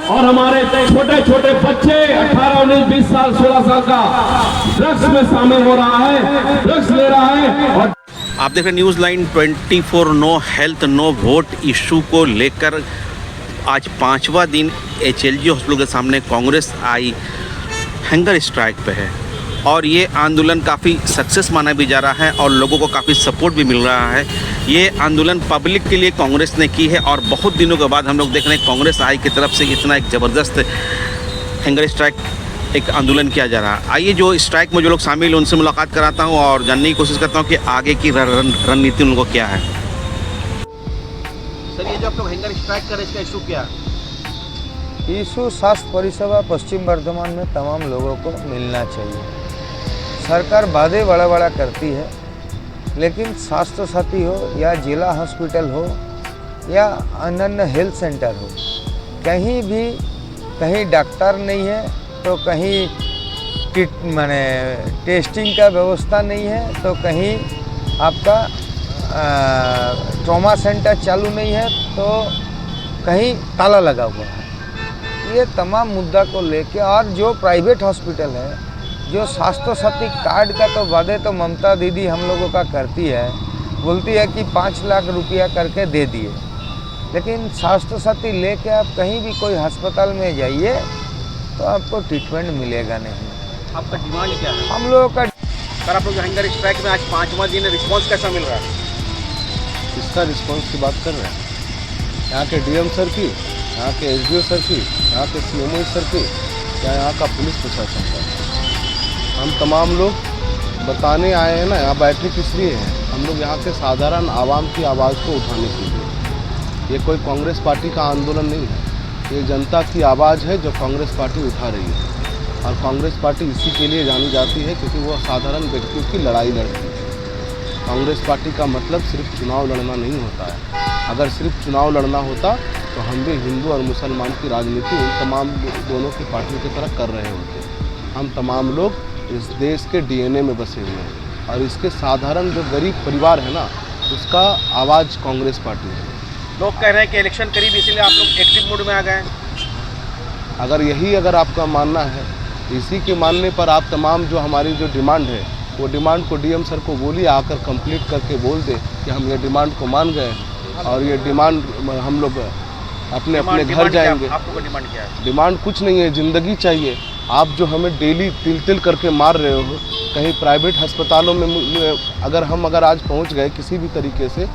और हमारे छोटे छोटे बच्चे 18, 19, 20 साल 16 साल का ड्रग्स में शामिल हो रहा है, ड्रग्स ले रहा है। और आप देख रहे news line 24 no health no vote issue को लेकर आज 5वां दिन HLG हॉस्पिटल के सामने कांग्रेस आई हैंगर स्ट्राइक पे है और ये आंदोलन काफ़ी सक्सेस माना भी जा रहा है और लोगों को काफ़ी सपोर्ट भी मिल रहा है। ये आंदोलन पब्लिक के लिए कांग्रेस ने की है और बहुत दिनों के बाद हम लोग देख रहे हैं कांग्रेस आई की तरफ से इतना एक ज़बरदस्त हैंगर स्ट्राइक एक आंदोलन किया जा रहा है। आइए जो स्ट्राइक में जो लोग शामिल हैं उनसे मुलाकात कराता हूँ और जानने की कोशिश करता हूँ कि आगे की रणनीति उनको क्या है। सर, ये जो आप लोग हैंगर स्ट्राइक कर रहे हैं इसका इशू क्या है? इशू स्वास्थ्य परिसेवा पश्चिम बर्धमान में तमाम लोगों को मिलना चाहिए। सरकार वादे बड़ा बड़ा करती है, लेकिन स्वास्थ्य साथी हो या जिला हॉस्पिटल हो या अन्य हेल्थ सेंटर हो, कहीं डॉक्टर नहीं है तो कहीं टेस्टिंग का व्यवस्था नहीं है तो कहीं आपका ट्रॉमा सेंटर चालू नहीं है तो कहीं ताला लगा हुआ है। ये तमाम मुद्दा को लेके और जो प्राइवेट हॉस्पिटल है, जो स्वास्थ्य साथी कार्ड का तो वादे तो ममता दीदी हम लोगों का करती है, बोलती है कि 5 लाख रुपया करके दे दिए, लेकिन स्वास्थ्य साथी लेके आप कहीं भी कोई अस्पताल में जाइए तो आपको ट्रीटमेंट मिलेगा नहीं। आपका डिमांड क्या है? हम लोगों का सर, आप लोग हैंगर स्ट्राइक में आज 5वां दिन रिस्पॉन्स कैसा मिल रहा है? किसका रिस्पॉन्स की बात कर रहे हैं? यहाँ के DM सर की, यहाँ के SDO सर की, यहाँ के CMO सर की, या यहाँ का पुलिस प्रशासन का? हम तमाम लोग बताने आए हैं ना, यहाँ बैठे किस लिए हैं? हम लोग यहाँ के साधारण आवाम की आवाज़ को उठाने के लिए। ये कोई कांग्रेस पार्टी का आंदोलन नहीं है, ये जनता की आवाज़ है जो कांग्रेस पार्टी उठा रही है। और कांग्रेस पार्टी इसी के लिए जानी जाती है क्योंकि वो साधारण व्यक्तियों की लड़ाई लड़ती है। कांग्रेस पार्टी का मतलब सिर्फ चुनाव लड़ना नहीं होता है। अगर सिर्फ चुनाव लड़ना होता तो हम भी हिंदू और मुसलमान की राजनीति उन तमाम दोनों की पार्टियों की तरह कर रहे होते। हम तमाम लोग इस देश के DNA में बसे हुए हैं और इसके साधारण जो गरीब परिवार है ना, उसका आवाज़ कांग्रेस पार्टी है। लोग कह रहे हैं कि इलेक्शन करीब इसीलिए आप लोग एक्टिव मोड में आ गए हैं। अगर आपका मानना है, इसी के मानने पर आप तमाम जो हमारी जो डिमांड है वो डिमांड को DM सर को बोलिए, आकर कंप्लीट करके बोल दे कि हम ये डिमांड को मान गए और ये डिमांड हम लोग अपने अपने घर जाएंगे। आपको डिमांड क्या है? डिमांड कुछ नहीं है, ज़िंदगी चाहिए। आप जो हमें डेली तिल करके मार रहे हो, कहीं प्राइवेट अस्पतालों में अगर आज पहुंच गए किसी भी तरीके से,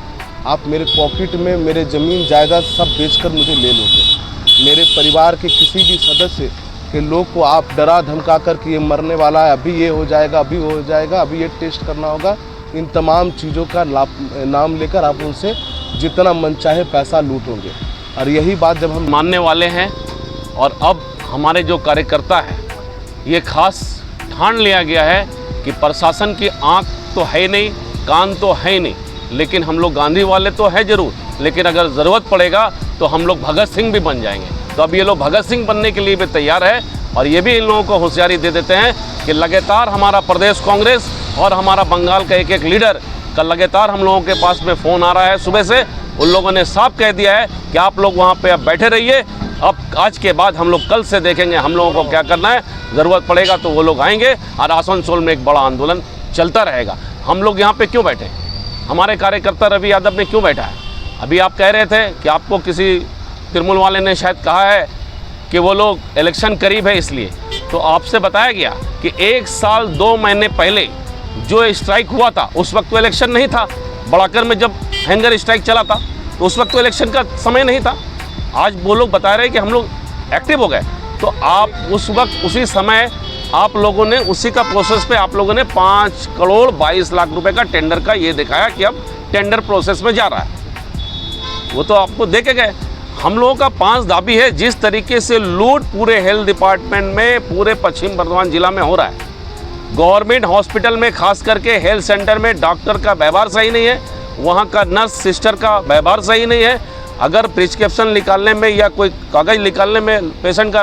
आप मेरे पॉकेट में मेरे ज़मीन जायदाद सब बेचकर मुझे ले लोगे। मेरे परिवार के किसी भी सदस्य के लोग को आप डरा धमका कर कि ये मरने वाला है, अभी ये हो जाएगा, अभी वो हो जाएगा, अभी ये टेस्ट करना होगा, इन तमाम चीज़ों का नाम लेकर आप उनसे जितना मन चाहे पैसा लूटोगे। और यही बात जब हम मानने वाले हैं और अब हमारे जो कार्यकर्ता है ये खास ठान लिया गया है कि प्रशासन की आंख तो है नहीं, कान तो है नहीं, लेकिन हम लोग गांधी वाले तो है ज़रूर, लेकिन अगर ज़रूरत पड़ेगा तो हम लोग भगत सिंह भी बन जाएंगे। तो अब ये लोग भगत सिंह बनने के लिए भी तैयार है और ये भी इन लोगों को होशियारी दे देते हैं कि लगातार हमारा प्रदेश कांग्रेस और हमारा बंगाल का एक लीडर का लगातार हम लोगों के पास में फ़ोन आ रहा है सुबह से। उन लोगों ने साफ कह दिया है कि आप लोग वहाँ पे अब बैठे रहिए, अब आज के बाद हम लोग कल से देखेंगे हम लोगों को क्या करना है, ज़रूरत पड़ेगा तो वो लोग आएंगे और आसनसोल में एक बड़ा आंदोलन चलता रहेगा। हम लोग यहाँ पे क्यों बैठे? हमारे कार्यकर्ता रवि यादव ने क्यों बैठा है? अभी आप कह रहे थे कि आपको किसी तृणमूल वाले ने शायद कहा है कि वो लोग इलेक्शन करीब है इसलिए, तो आपसे बताया गया कि 1 साल 2 महीने पहले जो स्ट्राइक हुआ था उस वक्त तो इलेक्शन नहीं था। बड़ाकर में जब हैंगर स्ट्राइक चला था तो उस वक्त तो इलेक्शन का समय नहीं था। आज वो लोग बता रहे हैं कि हम लोग एक्टिव हो गए, तो आप उस वक्त उसी समय आप लोगों ने उसी का प्रोसेस पे आप लोगों ने 5 करोड़ 22 लाख रुपए का टेंडर का ये दिखाया कि अब टेंडर प्रोसेस में जा रहा है। वो तो आपको दे के गए। हम लोगों का 5 दाबी है, जिस तरीके से लूट पूरे हेल्थ डिपार्टमेंट में पूरे पश्चिम बर्धमान जिला में हो रहा है, गवर्नमेंट हॉस्पिटल में खास करके हेल्थ सेंटर में डॉक्टर का व्यवहार सही नहीं है, वहाँ का नर्स सिस्टर का व्यवहार सही नहीं है। अगर प्रिस्क्रिप्शन निकालने में या कोई कागज़ निकालने में पेशेंट का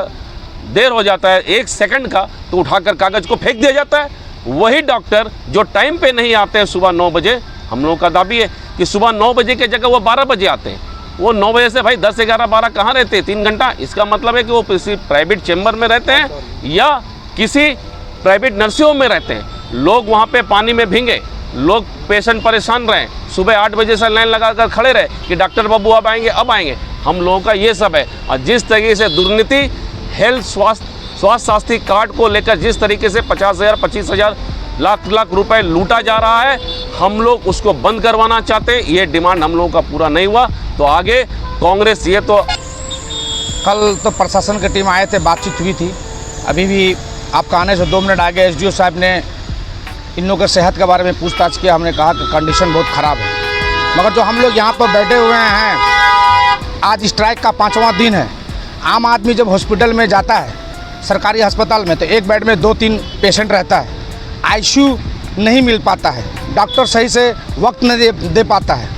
देर हो जाता है 1 सेकंड का, तो उठाकर कागज़ को फेंक दिया जाता है। वही डॉक्टर जो टाइम पे नहीं आते हैं सुबह 9 बजे, हम लोगों का दाबी है कि सुबह 9 बजे की जगह वो 12 बजे आते हैं। वो 9 बजे से भाई 10, 11, 12 कहाँ रहते हैं? 3 घंटा। इसका मतलब है कि वो किसी प्राइवेट चैम्बर में रहते हैं या किसी प्राइवेट नर्सिंग होम में रहते हैं। लोग वहाँ पे पानी में भींगे, लोग पेशेंट परेशान रहे, सुबह 8 बजे से लाइन लगाकर खड़े रहे कि डॉक्टर बाबू अब आएंगे। हम लोगों का ये सब है। और जिस तरीके से दुर्नीति हेल्थ स्वास्थ्य साथी कार्ड को लेकर जिस तरीके से 50,000, 25,000, लाख रुपए लूटा जा रहा है, हम लोग उसको बंद करवाना चाहते हैं। ये डिमांड हम लोगों का पूरा नहीं हुआ तो आगे कांग्रेस ये तो कल तो प्रशासन की टीम आए थे, बातचीत हुई थी। अभी भी आपका आने से 2 मिनट आगे एसडीओ साहब ने इन लोगों के सेहत के बारे में पूछताछ किया। हमने कहा कि कंडीशन बहुत ख़राब है, मगर जो हम लोग यहाँ पर बैठे हुए हैं, आज स्ट्राइक का 5वां दिन है। आम आदमी जब हॉस्पिटल में जाता है, सरकारी अस्पताल में, तो एक बेड में 2-3 पेशेंट रहता है, आईसीयू नहीं मिल पाता है, डॉक्टर सही से वक्त नहीं दे पाता है।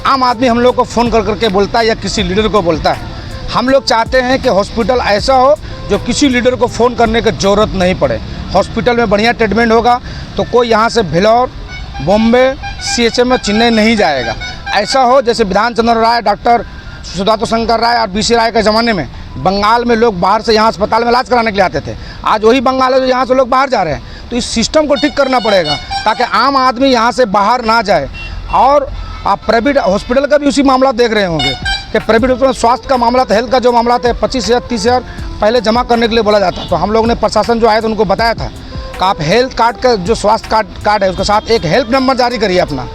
आम आदमी हम लोग को फ़ोन कर करके बोलता है या किसी लीडर को बोलता है। हम लोग चाहते हैं कि हॉस्पिटल ऐसा हो जो किसी लीडर को फ़ोन करने की ज़रूरत नहीं पड़े। हॉस्पिटल में बढ़िया ट्रीटमेंट होगा तो कोई यहाँ से भिलौर, बॉम्बे, CHM में चेन्नई नहीं जाएगा। ऐसा हो जैसे विधान चंद्र राय, डॉक्टर सुधातो शंकर राय और BC राय के ज़माने में बंगाल में लोग बाहर से यहाँ अस्पताल में इलाज कराने के लिए आते थे। आज वही बंगाल है जो यहाँ से लोग बाहर जा रहे हैं। तो इस सिस्टम को ठीक करना पड़ेगा ताकि आम आदमी यहाँ से बाहर ना जाए। और आप प्राइवेट हॉस्पिटल का भी उसी मामला देख रहे होंगे कि प्राइवेट हॉस्पिटल स्वास्थ्य का मामला था, हेल्थ का जो मामला था, 25,000, 30,000 पहले जमा करने के लिए बोला जाता। तो हम लोग ने प्रशासन जो आया था उनको बताया था कि आप हेल्थ कार्ड का जो स्वास्थ्य कार्ड है उसके साथ एक हेल्प नंबर जारी करिए अपना,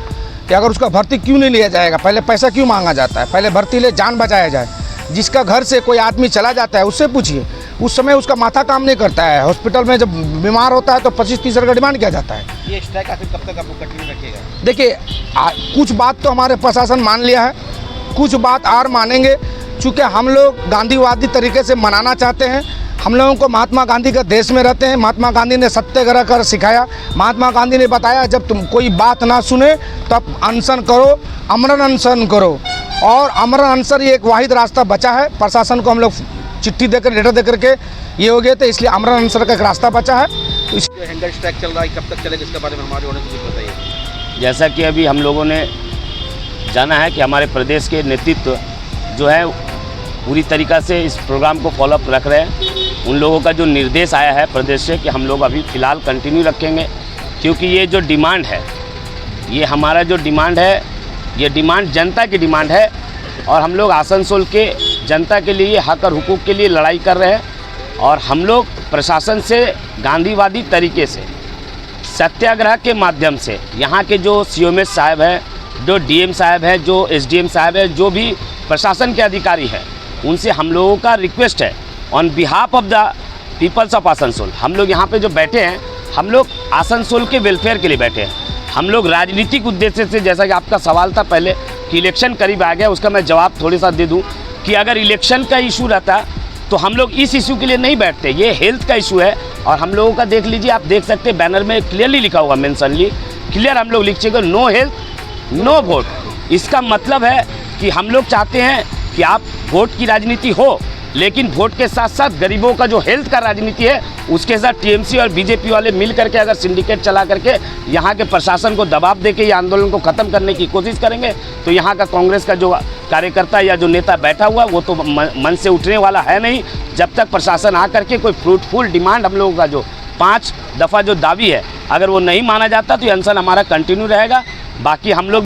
कि अगर उसका भर्ती क्यों नहीं लिया जाएगा, पहले पैसा क्यों मांगा जाता है, पहले भर्ती ले जान बचाया जाए। जिसका घर से कोई आदमी चला जाता है उससे पूछिए, उस समय उसका माथा काम नहीं करता है। हॉस्पिटल में जब बीमार होता है तो 25-30 हज़ार का डिमांड किया जाता है। ये स्ट्राइक आखिर कब तक आपको कंटिन्यू रखिएगा? देखिए, कुछ बात तो हमारे प्रशासन मान लिया है, कुछ बात और मानेंगे। चूँकि हम लोग गांधीवादी तरीके से मनाना चाहते हैं। हम लोगों को महात्मा गांधी के देश में रहते हैं। महात्मा गांधी ने सत्याग्रह कर सिखाया। महात्मा गांधी ने बताया जब तुम कोई बात ना सुने तब अनशन करो, आमरण अनशन करो। और आमरण अनशन ये एक वाहिद रास्ता बचा है। प्रशासन को हम लोग चिट्ठी देकर, लेटर देकर के ये हो गए थे, इसलिए आमरण अनशन का एक रास्ता बचा है। तो इस जो हैंगर स्ट्राइक चल रहा है कब तक चलेगा, इसके बारे में हमारे ऑडियंस को कुछ बताइए। जैसा कि अभी हम लोगों ने जाना है कि हमारे प्रदेश के नेतृत्व जो है पूरी तरीक़ा से इस प्रोग्राम को फॉलोअप रख रहे हैं। उन लोगों का जो निर्देश आया है प्रदेश से कि हम लोग अभी फ़िलहाल कंटिन्यू रखेंगे, क्योंकि ये जो डिमांड है, ये हमारा जो डिमांड है, ये डिमांड जनता की डिमांड है। और हम लोग आसनसोल के जनता के लिए, हक और हुकूक के लिए लड़ाई कर रहे हैं। और हम लोग प्रशासन से गांधीवादी तरीके से सत्याग्रह के माध्यम से यहाँ के जो COMS साहब हैं, जो DM साहब हैं, जो SDM साहब हैं, जो भी प्रशासन के अधिकारी हैं, उनसे हम लोगों का रिक्वेस्ट है on behalf of the peoples of Asansol. हम लोग यहाँ पे जो बैठे हैं, हम लोग आसनसोल के वेलफेयर के लिए बैठे हैं। हम लोग राजनीतिक उद्देश्य से, जैसा कि आपका सवाल था पहले कि इलेक्शन करीब आ गया, उसका मैं जवाब थोड़ी सा दे दूं कि अगर इलेक्शन का इशू रहता तो हम लोग इस इशू के लिए नहीं बैठते। ये हेल्थ का इशू है और हम लोगों का देख लीजिए, आप देख सकते हैं बैनर में क्लियरली लिखा होगा, मेंशनली क्लियर हम लोग लिखिएगा, नो हेल्थ नो वोट। इसका मतलब है कि हम लोग चाहते हैं कि आप वोट की राजनीति हो, लेकिन वोट के साथ साथ गरीबों का जो हेल्थ का राजनीति है उसके साथ TMC और BJP वाले मिल करके अगर सिंडिकेट चला करके यहाँ के प्रशासन को दबाव देके ये आंदोलन को ख़त्म करने की कोशिश करेंगे तो यहाँ का कांग्रेस का जो कार्यकर्ता या जो नेता बैठा हुआ वो तो मन से उठने वाला है नहीं। जब तक प्रशासन आ करके कोई फ्रूटफुल डिमांड हम लोगों का जो 5 दफ़ा जो दावी है अगर वो नहीं माना जाता तो ये अनशन हमारा कंटिन्यू रहेगा। बाकी हम लोग